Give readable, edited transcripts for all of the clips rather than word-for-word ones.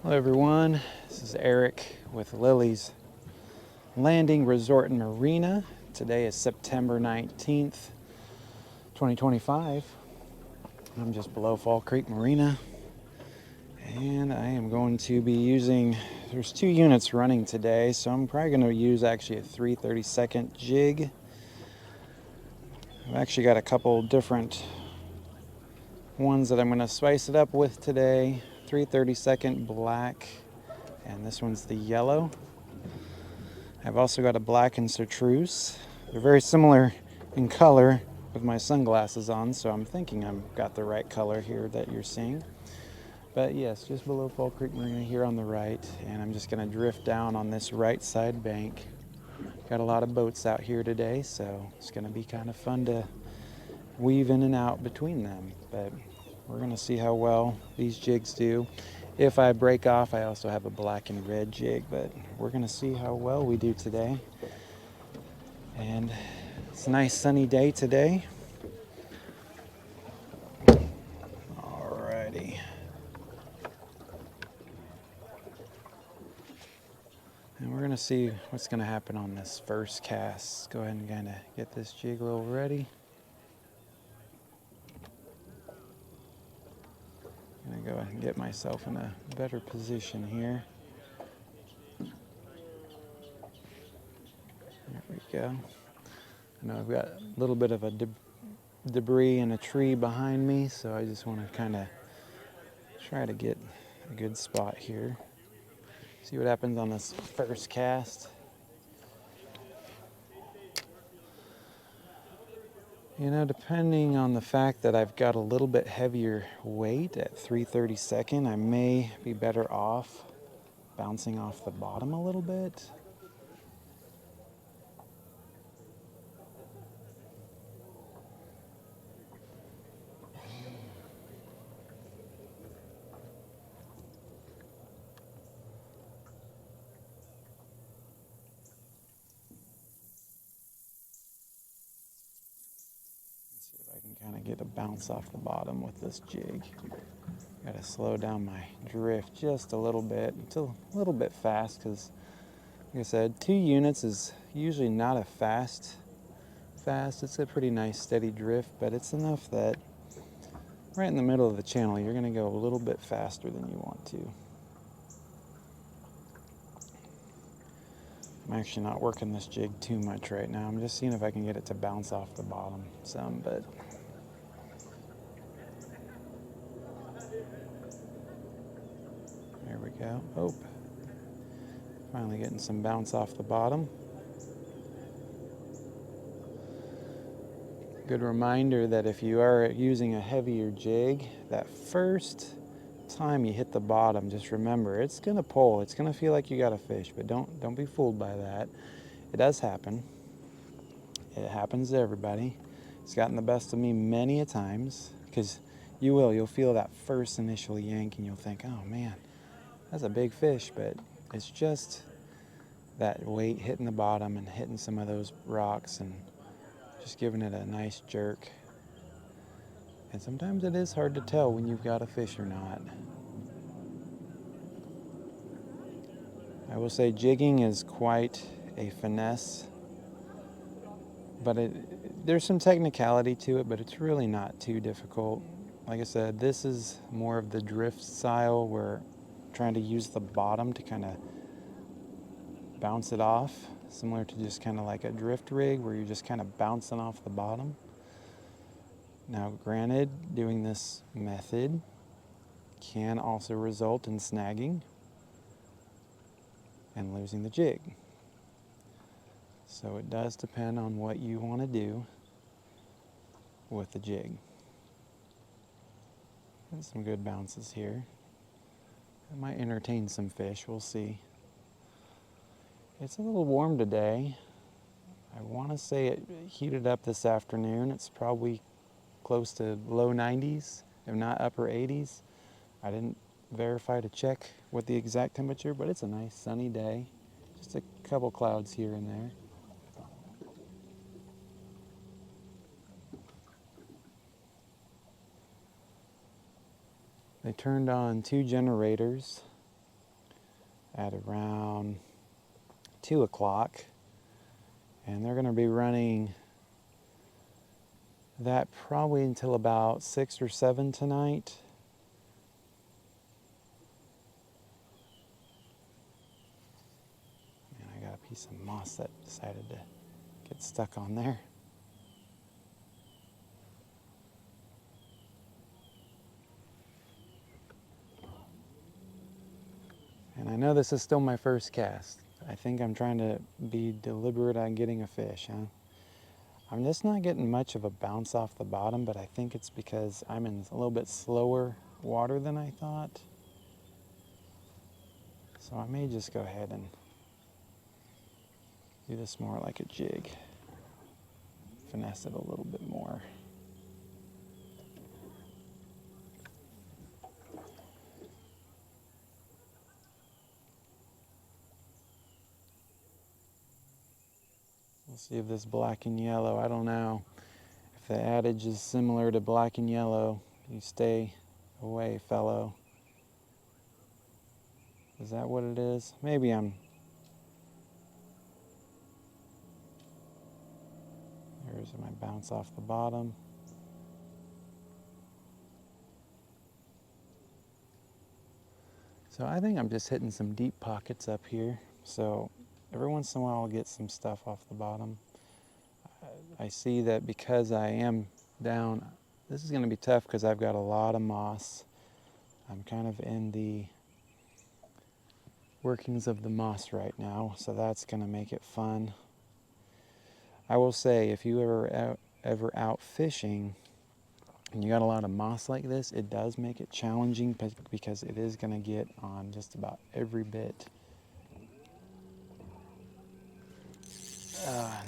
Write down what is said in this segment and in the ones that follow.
Hello everyone, this is Eric with Lilleys Landing Resort and Marina. Today is September 19th, 2025. I'm just below Fall Creek Marina and I am going to be using, there's 2 units running today, so I'm probably going to use actually a 3/32 jig. I've actually got a couple different ones that I'm going to spice it up with today. 3/32 black, and this one's the yellow. I've also got a black and chartreuse. They're very similar in color with my sunglasses on, so I'm thinking I've got the right color here that you're seeing. But yes, just below Fall Creek Marina here on the right, and I'm just going to drift down on this right side bank. Got a lot of boats out here today, so it's going to be kind of fun to weave in and out between them. But we're going to see how well these jigs do. If I break off, I also have a black and red jig, but we're going to see how well we do today. And it's a nice sunny day today. Alrighty. And we're going to see what's going to happen on this first cast. Go ahead and kind of get this jig a little ready. I'm going to go ahead and get myself in a better position here. There we go. I know I've got a little bit of a debris and a tree behind me, so I just want to kind of try to get a good spot here. See what happens on this first cast. You know, depending on the fact that I've got a little bit heavier weight at 3/32, I may be better off bouncing off the bottom a little bit. Let's see if I can kind of get a bounce off the bottom with this jig. Got to slow down my drift just a little bit, until a little bit fast, because like I said, 2 units is usually not a fast. It's a pretty nice steady drift, but it's enough that right in the middle of the channel you're going to go a little bit faster than you want to. I'm actually not working this jig too much right now. I'm just seeing if I can get it to bounce off the bottom some, but there we go. Oh, finally getting some bounce off the bottom. Good reminder that if you are using a heavier jig, that first time you hit the bottom, just remember it's gonna pull. It's gonna feel like you got a fish, but don't be fooled by that. It does happen. It happens to everybody. It's gotten the best of me many a times, because you'll feel that first initial yank and you'll think, oh man, that's a big fish, but it's just that weight hitting the bottom and hitting some of those rocks and just giving it a nice jerk. And sometimes it is hard to tell when you've got a fish or not. I will say jigging is quite a finesse, but there's some technicality to it, but it's really not too difficult. Like I said, this is more of the drift style where I'm trying to use the bottom to kind of bounce it off, similar to just kind of like a drift rig where you're just kind of bouncing off the bottom. Now, granted, doing this method can also result in snagging and losing the jig. So it does depend on what you want to do with the jig. And some good bounces here. It might entertain some fish, we'll see. It's a little warm today. I want to say it heated up this afternoon. It's probably close to low 90s, if not upper 80s. I didn't verify to check what the exact temperature, but it's a nice sunny day. Just a couple clouds here and there. They turned on 2 generators at around 2 o'clock. And they're going to be running that probably until about 6 or 7 tonight. And I got a piece of moss that decided to get stuck on there. And I know this is still my first cast. I think I'm trying to be deliberate on getting a fish, huh? I'm just not getting much of a bounce off the bottom, but I think it's because I'm in a little bit slower water than I thought. So I may just go ahead and do this more like a jig. Finesse it a little bit more. We'll see if this black and yellow, I don't know. If the adage is similar to black and yellow, you stay away, fellow. Is that what it is? Maybe I'm... There's my bounce off the bottom. So I think I'm just hitting some deep pockets up here. So every once in a while I'll get some stuff off the bottom. I see that because I am down, this is going to be tough because I've got a lot of moss. I'm kind of in the workings of the moss right now, so that's going to make it fun. I will say, if you ever out fishing and you got a lot of moss like this, it does make it challenging because it is going to get on just about every bit.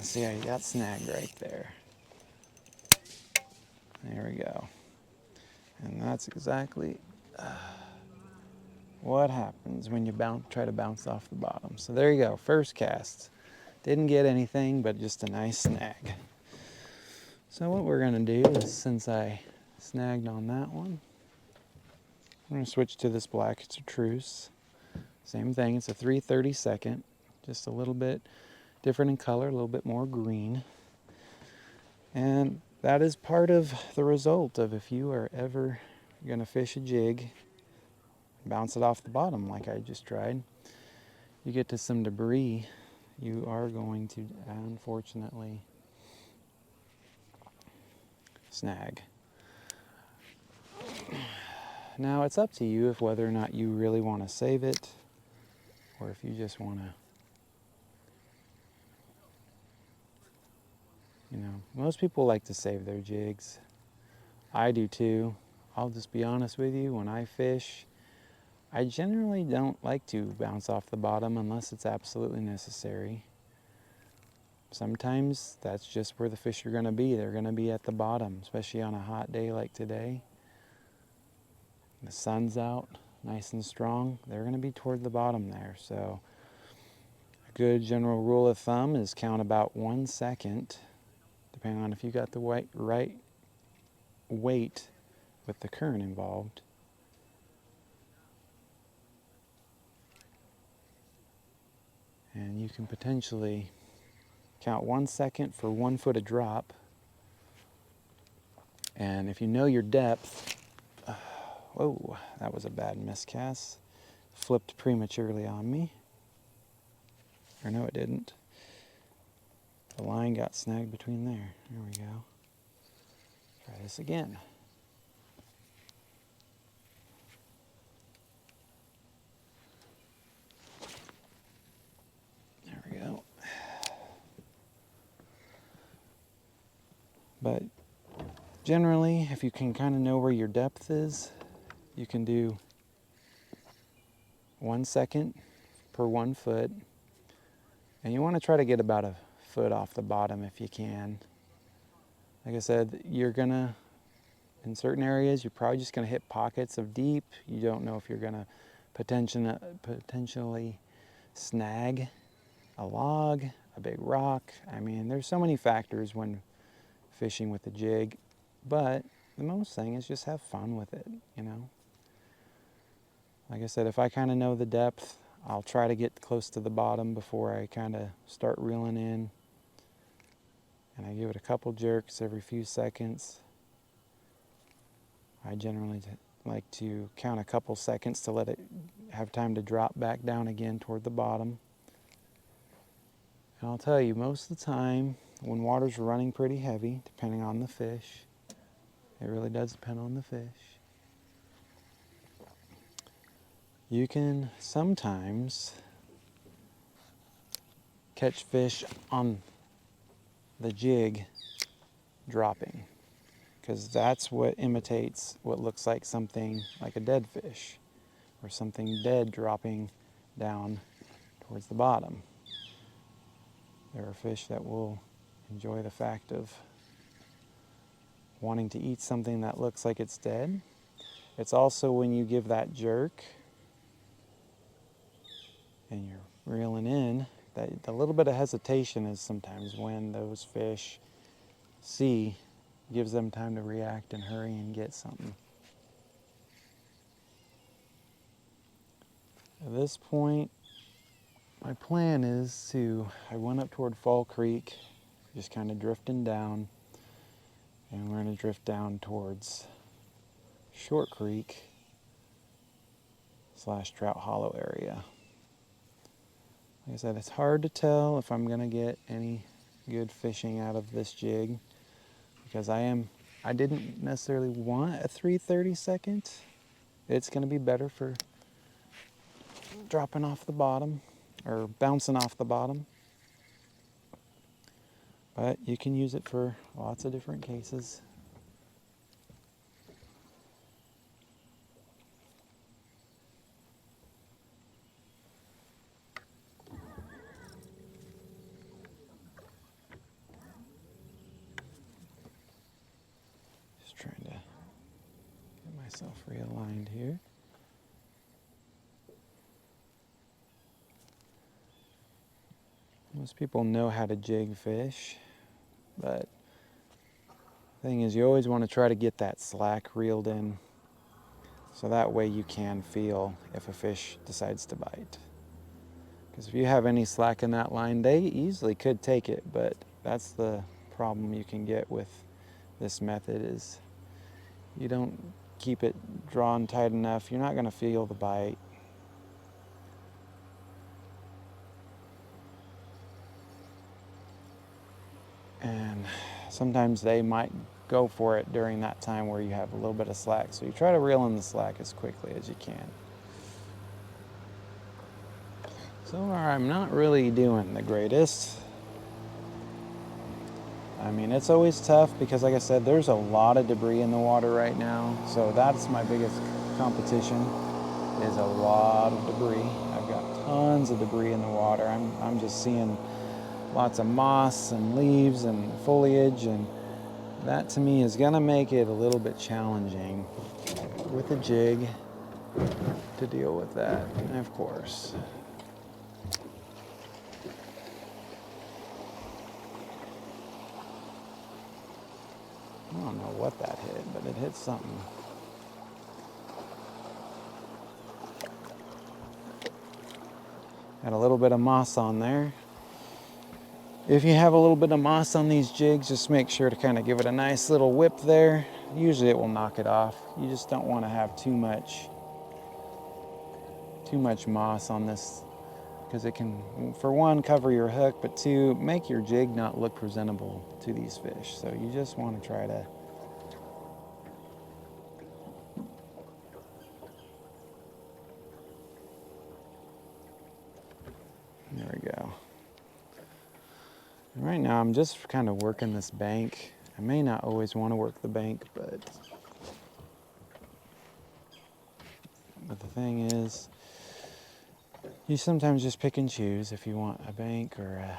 See, I got snagged right there. There we go. And that's exactly what happens when you try to bounce off the bottom. So there you go, first cast. Didn't get anything, but just a nice snag. So what we're gonna do is, since I snagged on that one, I'm gonna switch to this black, it's a truce. Same thing, it's a 3/32, just a little bit different in color, a little bit more green. And that is part of the result of if you are ever gonna fish a jig, bounce it off the bottom like I just tried, you get to some debris, you are going to unfortunately snag. Now it's up to you if whether or not you really want to save it or if you just want to, most people like to save their jigs. I do too. I'll just be honest with you, when I fish, I generally don't like to bounce off the bottom unless it's absolutely necessary. Sometimes that's just where the fish are going to be. They're going to be at the bottom, especially on a hot day like today. The sun's out, nice and strong. They're going to be toward the bottom there. So a good general rule of thumb is count about 1 second, depending on if you got the right weight with the current involved. And you can potentially count 1 second for 1 foot of drop. And if you know your depth, whoa, that was a bad miscast. Flipped prematurely on me. Or no, it didn't. The line got snagged between there. There we go. Try this again. There we go. But generally, if you can kind of know where your depth is, you can do 1 second per 1 foot. And you want to try to get about a foot off the bottom if you can. Like I said, you're gonna, in certain areas, you're probably just gonna hit pockets of deep. You don't know if you're gonna potentially snag a log, a big rock. I mean, there's so many factors when fishing with a jig, but the most thing is just have fun with it, Like I said, if I kind of know the depth, I'll try to get close to the bottom before I kind of start reeling in. And I give it a couple jerks every few seconds. I generally like to count a couple seconds to let it have time to drop back down again toward the bottom. And I'll tell you, most of the time, when water's running pretty heavy, depending on the fish, it really does depend on the fish, you can sometimes catch fish on the jig dropping, because that's what imitates what looks like something like a dead fish or something dead dropping down towards the bottom. There are fish that will enjoy the fact of wanting to eat something that looks like it's dead. It's also when you give that jerk and you're reeling in, that the little bit of hesitation is sometimes when those fish gives them time to react and hurry and get something. At this point, my plan is I went up toward Fall Creek, just kind of drifting down, and we're going to drift down towards Short Creek / Trout Hollow area. Like I said, it's hard to tell if I'm going to get any good fishing out of this jig, because I didn't necessarily want a 3/32. It's going to be better for dropping off the bottom or bouncing off the bottom. But you can use it for lots of different cases. Just trying to get myself realigned here. Most people know how to jig fish, but the thing is, you always want to try to get that slack reeled in, so that way you can feel if a fish decides to bite. Because if you have any slack in that line, they easily could take it, but that's the problem you can get with this method is you don't keep it drawn tight enough, you're not going to feel the bite. And sometimes they might go for it during that time where you have a little bit of slack. So you try to reel in the slack as quickly as you can. So far, I'm not really doing the greatest. I mean, it's always tough because, like I said, there's a lot of debris in the water right now. So that's my biggest competition, is a lot of debris. I've got tons of debris in the water. I'm just seeing lots of moss and leaves and foliage, and that to me is gonna make it a little bit challenging with a jig to deal with that, and of course. I don't know what that hit, but it hit something. Had a little bit of moss on there. If you have a little bit of moss on these jigs, just make sure to kind of give it a nice little whip there. Usually it will knock it off. You just don't want to have too much moss on this, because it can, for one, cover your hook, but two, make your jig not look presentable to these fish. So you just want to try to there we go. And right now I'm just kind of working this bank. I may not always want to work the bank, but the thing is, you sometimes just pick and choose if you want a bank or a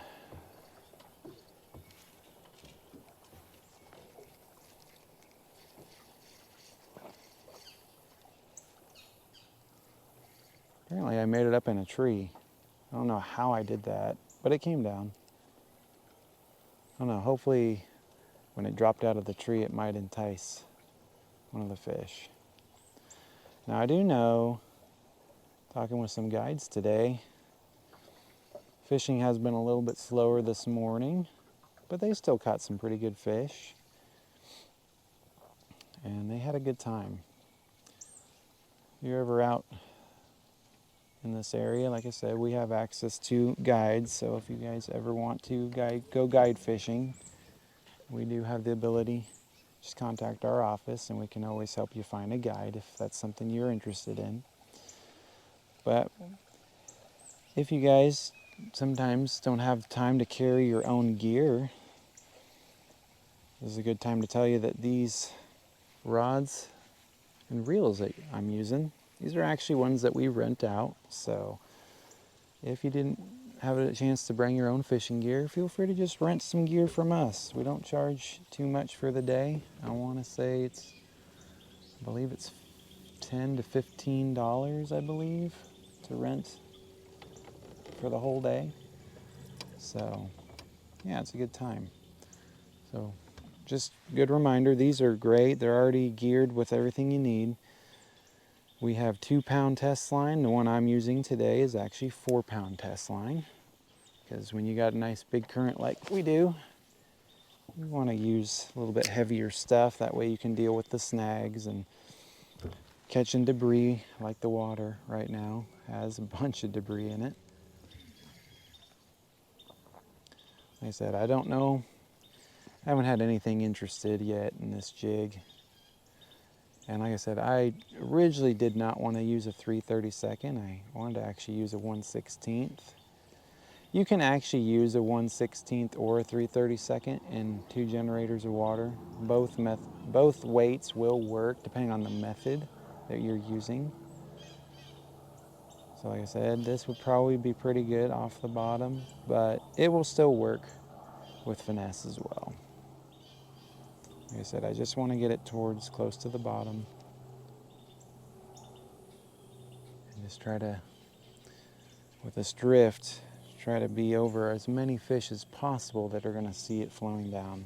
apparently I made it up in a tree. I don't know how I did that, but it came down. I don't know, hopefully when it dropped out of the tree it might entice one of the fish. Now I do know talking with some guides today. Fishing has been a little bit slower this morning, but they still caught some pretty good fish. And they had a good time. If you're ever out in this area, like I said, we have access to guides, so if you guys ever want to go guide fishing, we do have the ability. Just contact our office and we can always help you find a guide if that's something you're interested in. But if you guys sometimes don't have time to carry your own gear, this is a good time to tell you that these rods and reels that I'm using, these are actually ones that we rent out. So if you didn't have a chance to bring your own fishing gear, feel free to just rent some gear from us. We don't charge too much for the day. I want to say I believe it's $10 to $15, I believe, to rent for the whole day. So yeah, it's a good time. So just good reminder, these are great. They're already geared with everything you need. We have 2-pound test line. The one I'm using today is actually 4-pound test line, because when you got a nice big current like we do, you want to use a little bit heavier stuff. That way you can deal with the snags and catching debris, like the water right now has a bunch of debris in it. Like I said, I don't know. I haven't had anything interested yet in this jig. And like I said, I originally did not want to use a 3/32. I wanted to actually use a 1/16. You can actually use a 1/16 or a 3/32 in 2 generators of water. Both weights will work depending on the method that you're using. So like I said, this would probably be pretty good off the bottom, but it will still work with finesse as well. Like I said, I just want to get it towards close to the bottom and just try to, with this drift, try to be over as many fish as possible that are going to see it flowing down.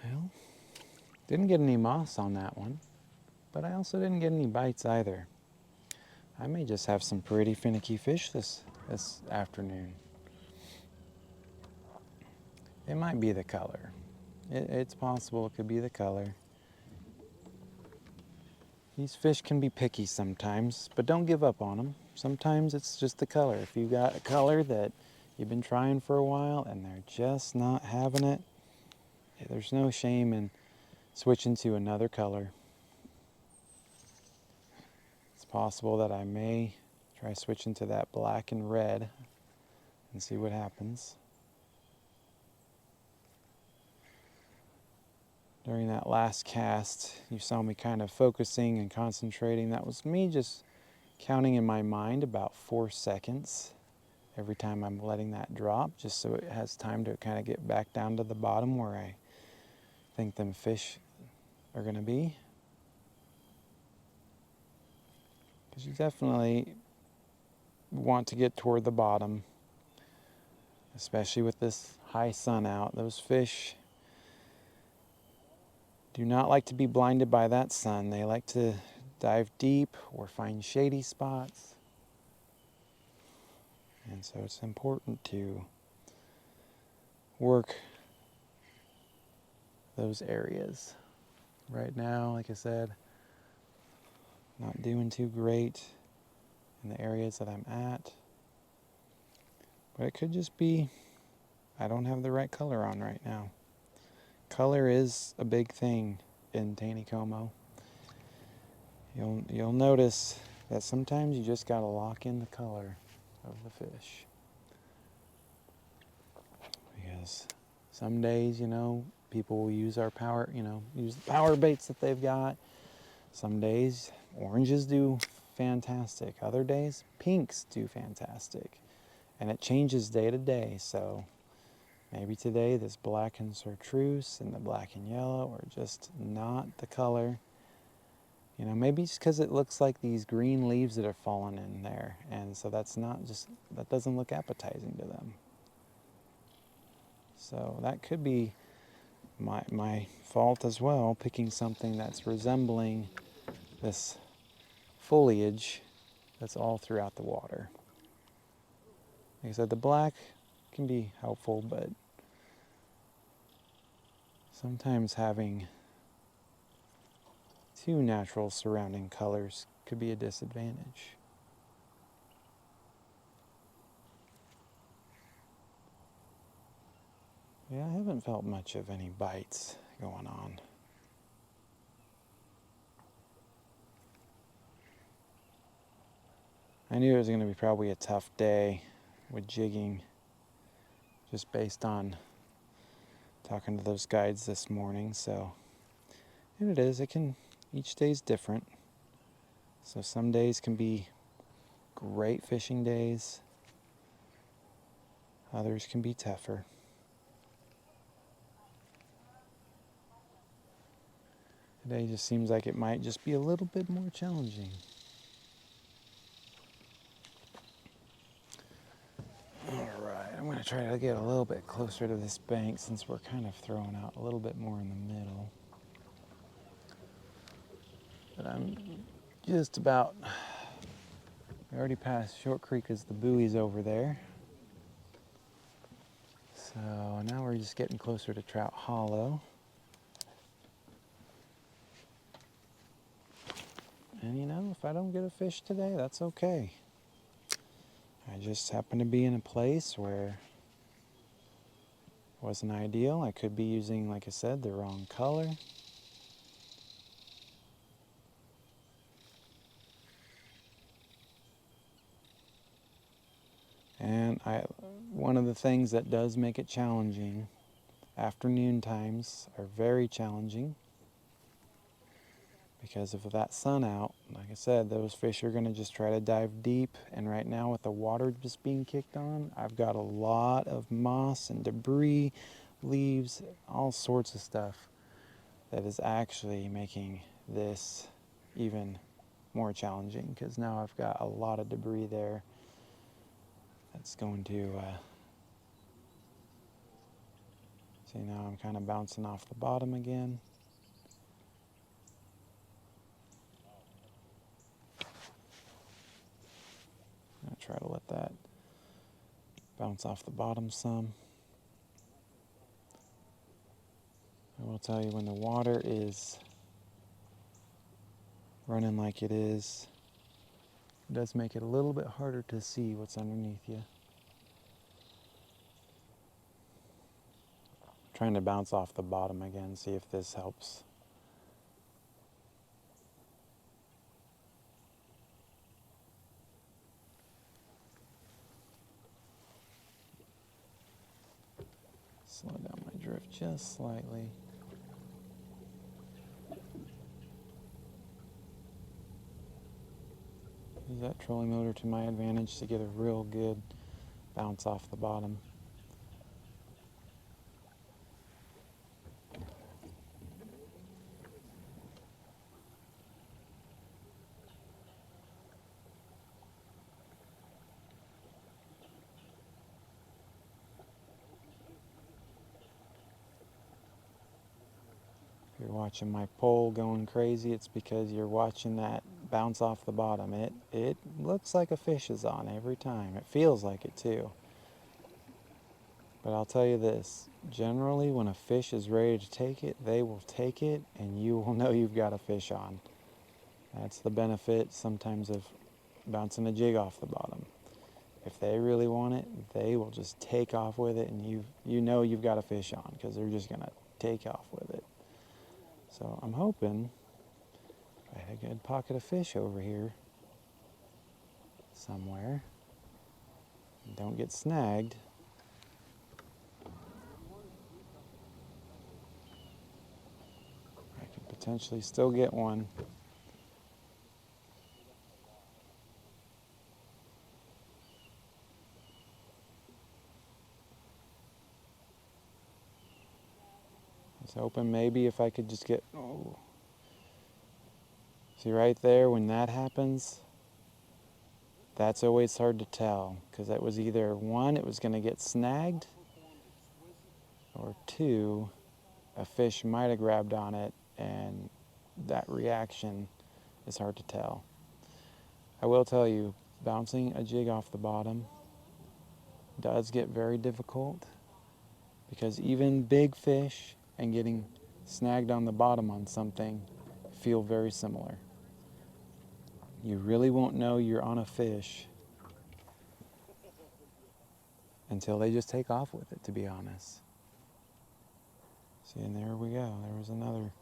Well, didn't get any moss on that one, but I also didn't get any bites either. I may just have some pretty finicky fish this afternoon. It might be the color. It's possible it could be the color. These fish can be picky sometimes, but don't give up on them. Sometimes it's just the color. If you got a color that you've been trying for a while and they're just not having it, there's no shame in switching to another color. It's possible that I may try switching to that black and red and see what happens. During that last cast, you saw me kind of focusing and concentrating. That was me just counting in my mind about 4 seconds every time I'm letting that drop, just so it has time to kind of get back down to the bottom where I think them fish are going to be. because you definitely want to get toward the bottom, especially with this high sun out. Those fish do not like to be blinded by that sun. They like to dive deep or find shady spots. And so it's important to work those areas. Right now, like I said, not doing too great in the areas that I'm at. But it could just be I don't have the right color on right now. Color is a big thing in Taneycomo. You'll notice that sometimes you just gotta lock in the color of the fish. Because some days, people will use our power, use the power baits that they've got. Some days, oranges do fantastic. Other days, pinks do fantastic. And it changes day to day, so maybe today this black and chartreuse and the black and yellow are just not the color. Maybe it's because it looks like these green leaves that are falling in there, and so that doesn't look appetizing to them. So that could be my fault as well, picking something that's resembling this foliage that's all throughout the water. Like I said, the black can be helpful, but sometimes having too natural surrounding colors could be a disadvantage. Yeah, I haven't felt much of any bites going on. I knew it was going to be probably a tough day with jigging, just based on talking to those guides this morning. And it is. Each day's different. So some days can be great fishing days. Others can be tougher. Today just seems like it might just be a little bit more challenging. Alright, I'm going to try to get a little bit closer to this bank since we're kind of throwing out a little bit more in the middle. But I'm just about, we already passed Short Creek as the buoy's over there. So now we're just getting closer to Trout Hollow. And if I don't get a fish today, that's okay. I just happen to be in a place where it wasn't ideal. I could be using, like I said, the wrong color. And one of the things that does make it challenging, afternoon times are very challenging because of that sun out. Like I said, those fish are going to just try to dive deep. And right now with the water just being kicked on, I've got a lot of moss and debris, leaves, all sorts of stuff that is actually making this even more challenging, because now I've got a lot of debris there that's going to see, now I'm kind of bouncing off the bottom again. I'm going to try to let that bounce off the bottom some. I will tell you, when the water is running like it is, it does make it a little bit harder to see what's underneath you. Trying to bounce off the bottom again, see if this helps. Slow down my drift just slightly. Use that trolling motor to my advantage to get a real good bounce off the bottom. watching my pole going crazy, it's because you're watching that bounce off the bottom. It looks like a fish is on every time. It feels like it too. But I'll tell you this, generally when a fish is ready to take it, they will take it and you will know you've got a fish on. That's the benefit sometimes of bouncing a jig off the bottom. If they really want it, they will just take off with it, and you know you've got a fish on because they're just going to take off with it. So I'm hoping I had a good pocket of fish over here somewhere. Don't get snagged. I could potentially still get one. I was hoping maybe if I could just get, oh. See right there, when that happens, that's always hard to tell, because that was either one, it was going to get snagged, or two, a fish might have grabbed on it, and that reaction is hard to tell. I will tell you, bouncing a jig off the bottom does get very difficult, because even big fish and getting snagged on the bottom on something feel very similar. You really won't know you're on a fish until they just take off with it, to be honest. See, and there we go. There was another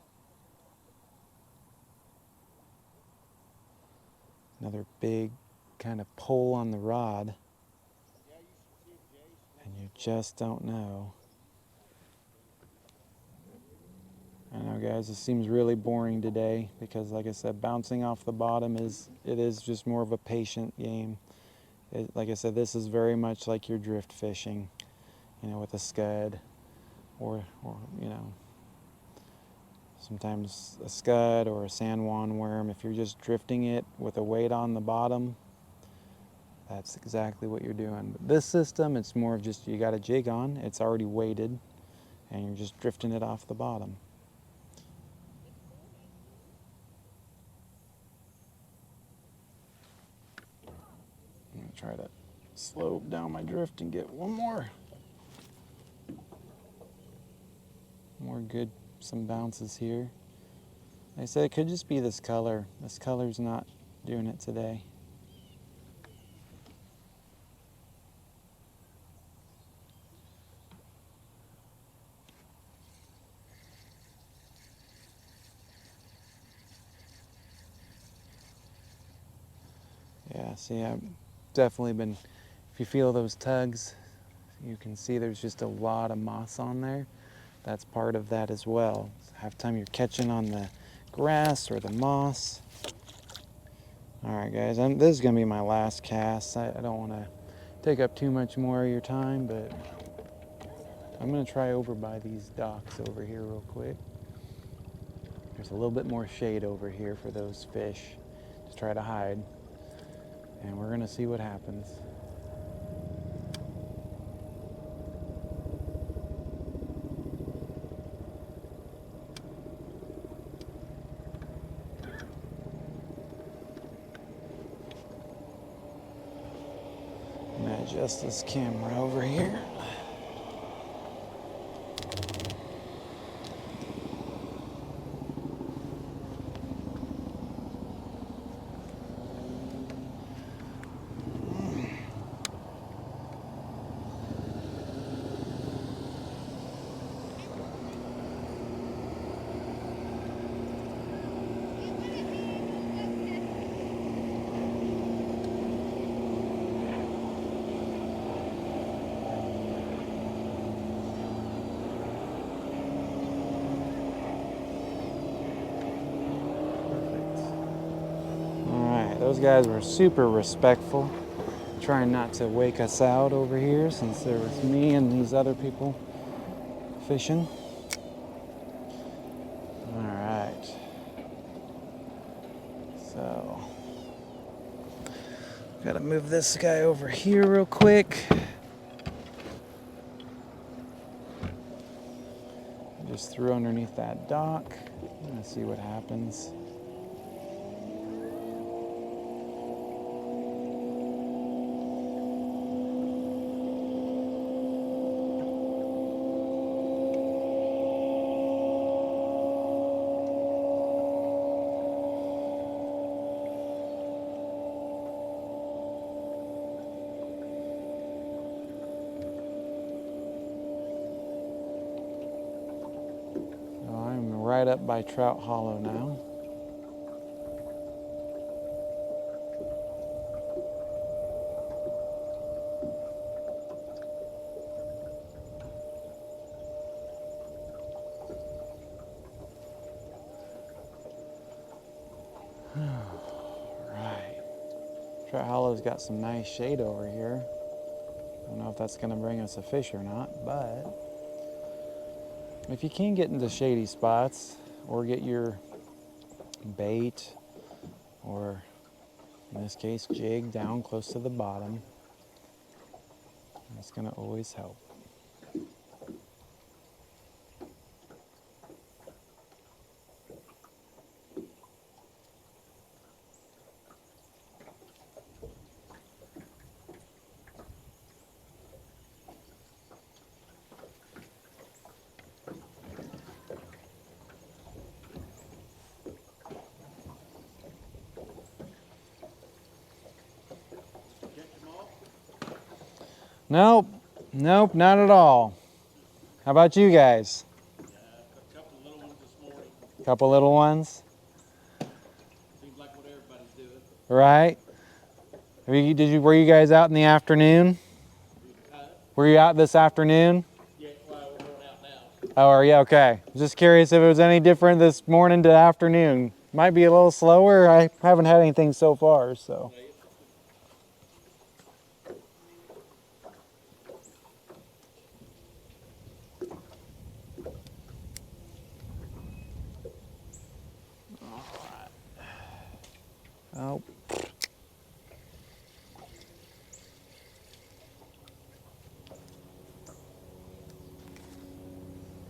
big kind of pull on the rod, and you just don't know. I know, guys, this seems really boring today because, like I said, bouncing off the bottom is just more of a patient game. Like I said, this is very much like your drift fishing, with a scud, or sometimes a scud or a San Juan worm. If you're just drifting it with a weight on the bottom, that's exactly what you're doing. But this system, it's more of just you got a jig on, it's already weighted, and you're just drifting it off the bottom. I'm going to try to slow down my drift and get one more good, some bounces here. Like I said, it could just be this color. This color's not doing it today. Yeah, see, I've definitely been, if you feel those tugs, you can see there's just a lot of moss on there. That's part of that as well. Half the time you're catching on the grass or the moss. All right, guys, this is gonna be my last cast. I don't want to take up too much more of your time, but I'm gonna try over by these docks over here real quick. There's a little bit more shade over here for those fish to try to hide, and we're gonna see what happens. I'm gonna adjust this camera over here. Those guys were super respectful, trying not to wake us out over here since there was me and these other people fishing. All right. So, gotta move this guy over here real quick. Just threw underneath that dock Let's see what happens. I'm right up by Trout Hollow now. Right. Trout Hollow's got some nice shade over here. I don't know if that's going to bring us a fish or not, but if you can get into shady spots or get your bait, or in this case jig, down close to the bottom, that's going to always help. Nope, nope, not at all. How about you guys? A couple little ones this morning. Couple little ones? Seems like what everybody's doing. Right? Were you guys out in the afternoon? Were you out this afternoon? Yeah, well, we're going out now. Oh, are you? Okay. Just curious if it was any different this morning to afternoon. Might be a little slower. I haven't had anything so far, so. Oh.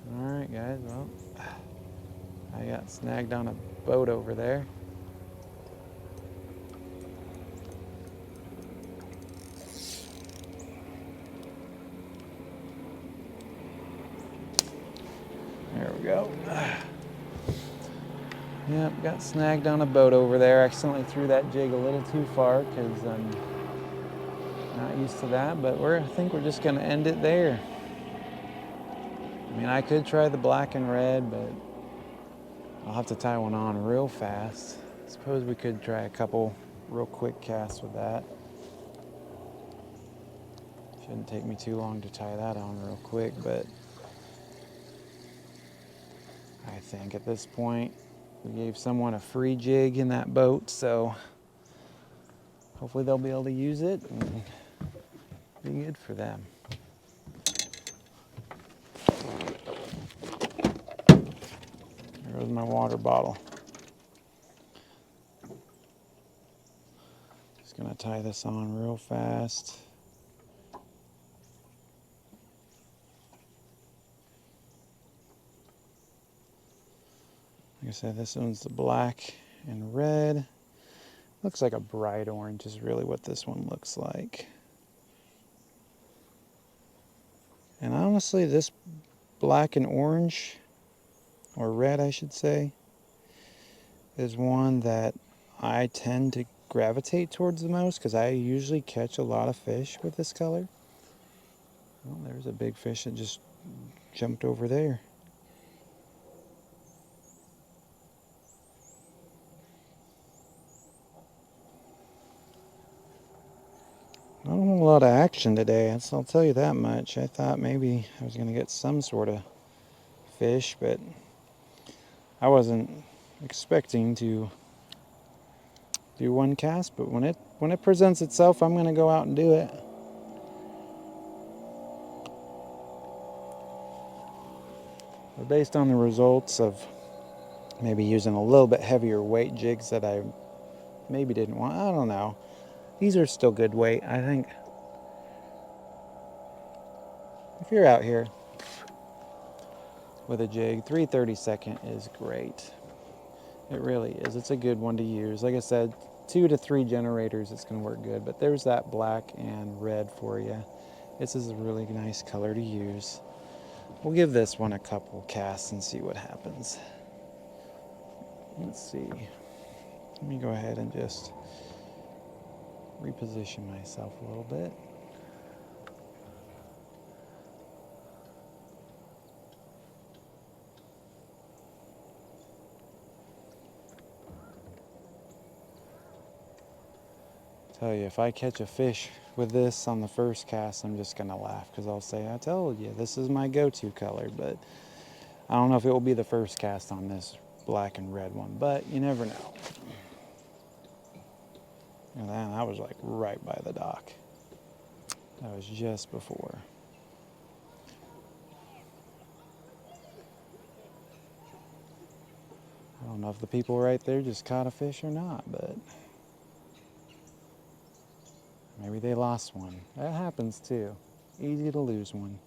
All right, guys. Well, I got snagged on a boat over there. There we go. Yep, got snagged on a boat over there. Accidentally threw that jig a little too far because I'm not used to that, but I think we're just gonna end it there. I mean, I could try the black and red, but I'll have to tie one on real fast. Suppose we could try a couple real quick casts with that. Shouldn't take me too long to tie that on real quick, but I think at this point we gave someone a free jig in that boat, so hopefully they'll be able to use it and be good for them. There goes my water bottle. Just gonna tie this on real fast. Like I said, this one's the black and red. Looks like a bright orange is really what this one looks like. And honestly, this black and orange, or red I should say, is one that I tend to gravitate towards the most because I usually catch a lot of fish with this color. Well, there's a big fish that just jumped over there. Not a whole lot of action today, I'll tell you that much. I thought maybe I was going to get some sort of fish, but I wasn't expecting to do one cast, but when it presents itself, I'm going to go out and do it. But based on the results of maybe using a little bit heavier weight jigs that I maybe didn't want, I don't know. These are still good weight, I think. If you're out here with a jig, 3/32 is great. It really is. It's a good one to use. Like I said, 2 to 3 generators, it's going to work good. But there's that black and red for you. This is a really nice color to use. We'll give this one a couple casts and see what happens. Let's see. Let me go ahead and just reposition myself a little bit. Tell you, if I catch a fish with this on the first cast, I'm just gonna laugh because I'll say, I told you, this is my go-to color, but I don't know if it will be the first cast on this black and red one, but you never know. And then that was like right by the dock. That was just before. I don't know if the people right there just caught a fish or not, but maybe they lost one. That happens too. Easy to lose one.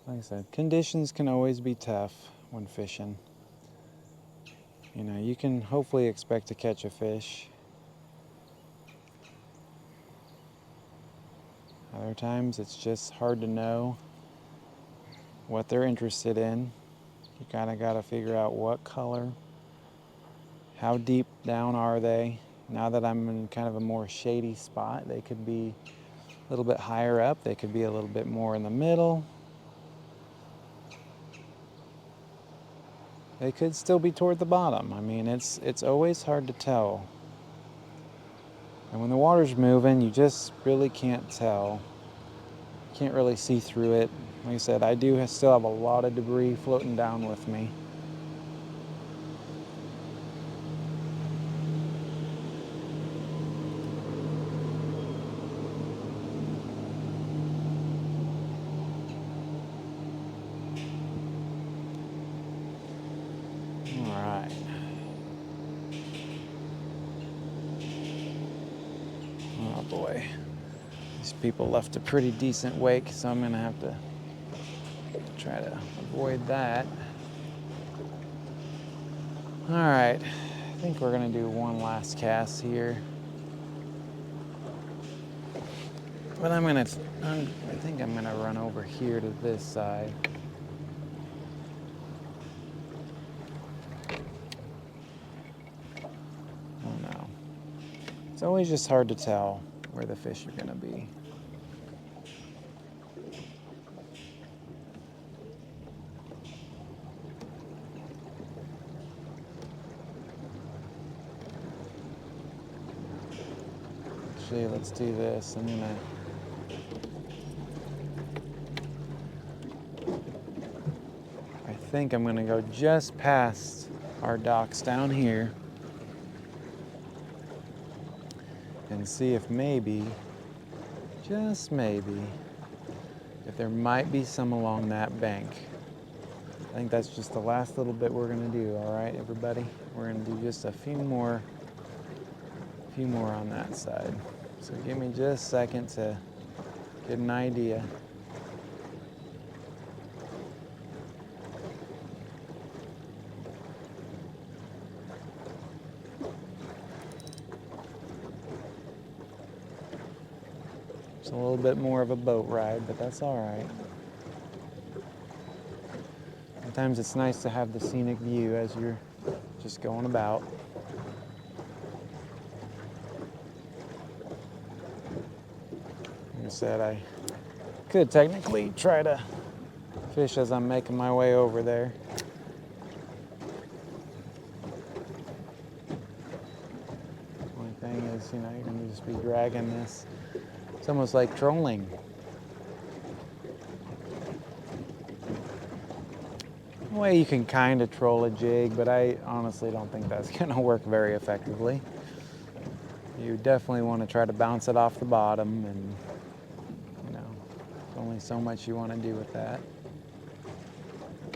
Like I said, conditions can always be tough when fishing. You know, you can hopefully expect to catch a fish. Other times it's just hard to know what they're interested in. You kind of got to figure out what color, how deep down are they. Now that I'm in kind of a more shady spot, they could be a little bit higher up, they could be a little bit more in the middle. They could still be toward the bottom. I mean, it's always hard to tell. And when the water's moving, you just really can't tell. Can't really see through it. Like I said, I do still have a lot of debris floating down with me. All right. Oh boy. These people left a pretty decent wake, so I'm gonna have to try to avoid that. All right, I think we're gonna do one last cast here. But I think I'm gonna run over here to this side. Oh no. It's always just hard to tell where the fish are gonna be. Actually, let's do this. I think I'm gonna go just past our docks down here and see if maybe, just maybe, if there might be some along that bank. I think that's just the last little bit we're gonna do, all right, everybody? We're gonna do just a few more on that side. So give me just a second to get an idea. It's a little bit more of a boat ride, but that's all right. Sometimes it's nice to have the scenic view as you're just going about. Like I said, I could technically try to fish as I'm making my way over there. Only thing is, you know, you're gonna just be dragging this. It's almost like trolling. In a way you can kind of troll a jig, but I honestly don't think that's gonna work very effectively. You definitely want to try to bounce it off the bottom, and you know, there's only so much you want to do with that.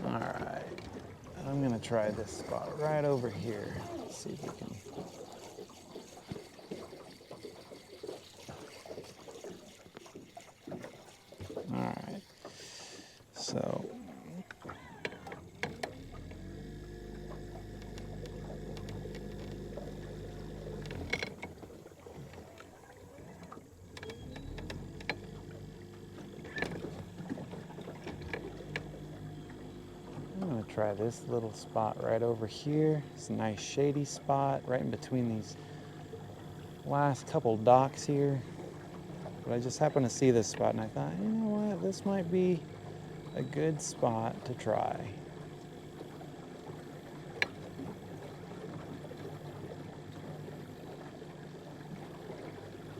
All right, I'm gonna try this spot right over here. Let's see if we can. I'm gonna try this little spot right over here. It's a nice shady spot right in between these last couple docks here. But I just happened to see this spot and I thought, you know what, this might be a good spot to try.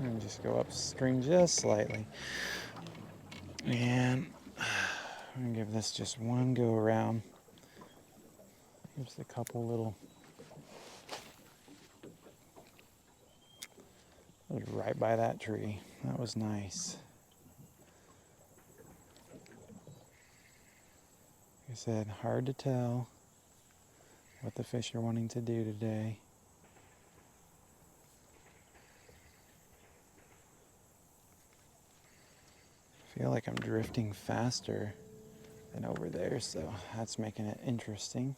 And just go upstream just slightly. And I'm gonna give this just one go around. Just a couple little. That was right by that tree. That was nice. Like I said, hard to tell what the fish are wanting to do today. I feel like I'm drifting faster than over there, so that's making it interesting.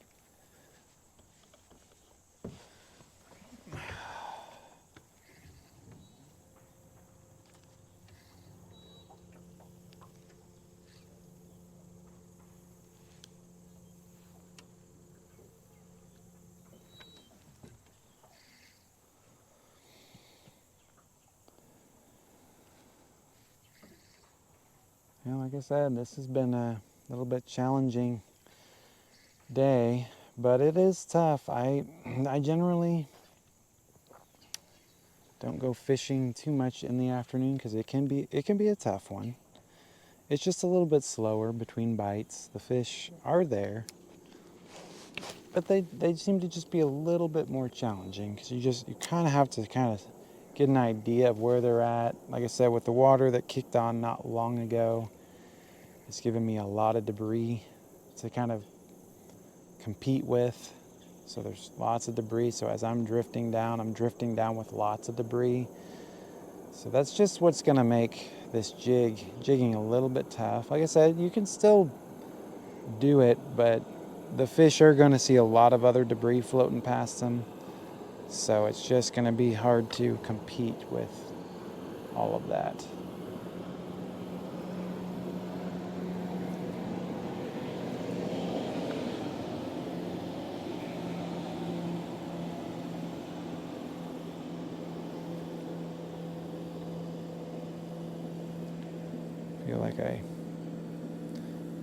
Yeah, like I said, this has been a little bit challenging day, but it is tough. I generally don't go fishing too much in the afternoon because it can be a tough one. It's just a little bit slower between bites. The fish are there, but they seem to just be a little bit more challenging because you kind of have to kind of get an idea of where they're at. Like I said, with the water that kicked on not long ago, it's given me a lot of debris to kind of compete with. So there's lots of debris. So as I'm drifting down with lots of debris. So that's just what's going to make this jigging a little bit tough. Like I said, you can still do it, but the fish are going to see a lot of other debris floating past them. So it's just going to be hard to compete with all of that. I feel like I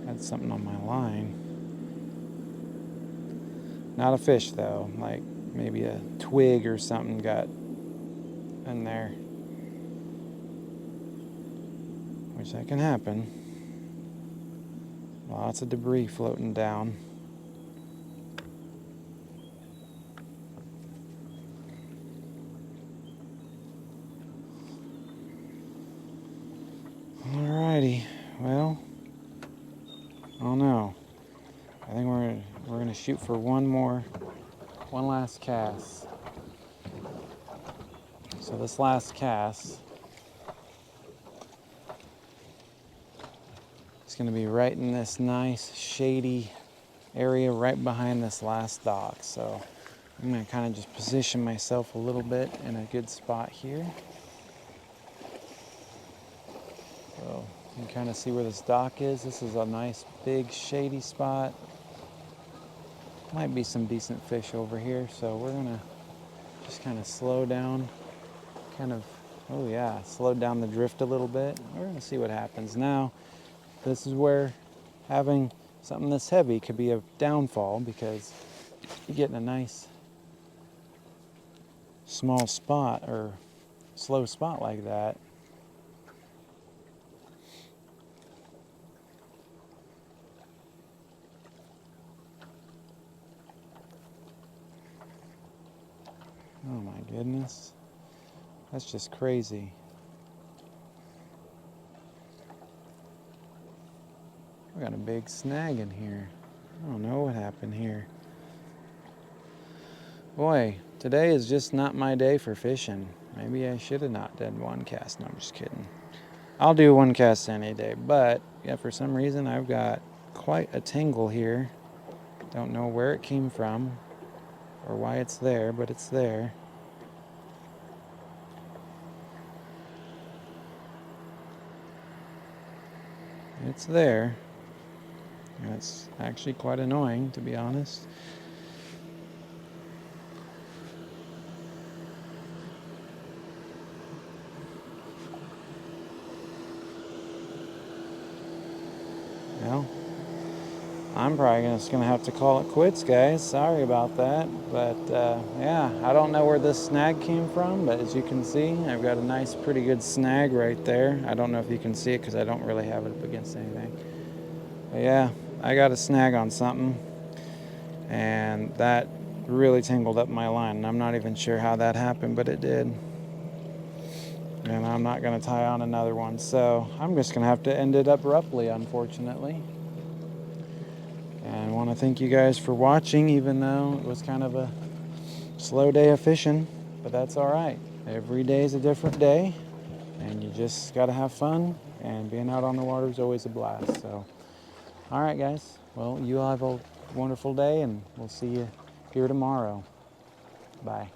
had something on my line. Not a fish though, like maybe a twig or something got in there. Which that can happen. Lots of debris floating down. Alrighty, well, I don't know. I think we're gonna shoot for one last cast. So this last cast is gonna be right in this nice shady area right behind this last dock. So I'm gonna kind of just position myself a little bit in a good spot here. So you can kind of see where this dock is. This is a nice big shady spot. Might be some decent fish over here, so we're gonna just kind of slow down, slow down the drift a little bit. We're gonna see what happens. Now, this is where having something this heavy could be a downfall because you get in a nice small spot or slow spot like that. Oh my goodness. That's just crazy. We got a big snag in here. I don't know what happened here. Boy, today is just not my day for fishing. Maybe I should have not done one cast. No, I'm just kidding. I'll do one cast any day, but yeah, for some reason I've got quite a tangle here. Don't know where it came from or why it's there, but it's there. It's there. And it's actually quite annoying, to be honest. Well, I'm probably just gonna have to call it quits, guys. Sorry about that, but yeah, I don't know where this snag came from, but as you can see, I've got a nice, pretty good snag right there. I don't know if you can see it because I don't really have it up against anything. But yeah, I got a snag on something, and that really tangled up my line, and I'm not even sure how that happened, but it did. And I'm not gonna tie on another one, so I'm just gonna have to end it abruptly, unfortunately. And I want to thank you guys for watching, even though it was kind of a slow day of fishing, but that's all right. Every day is a different day, and you just got to have fun, and being out on the water is always a blast. So, all right, guys. Well, you all have a wonderful day, and we'll see you here tomorrow. Bye.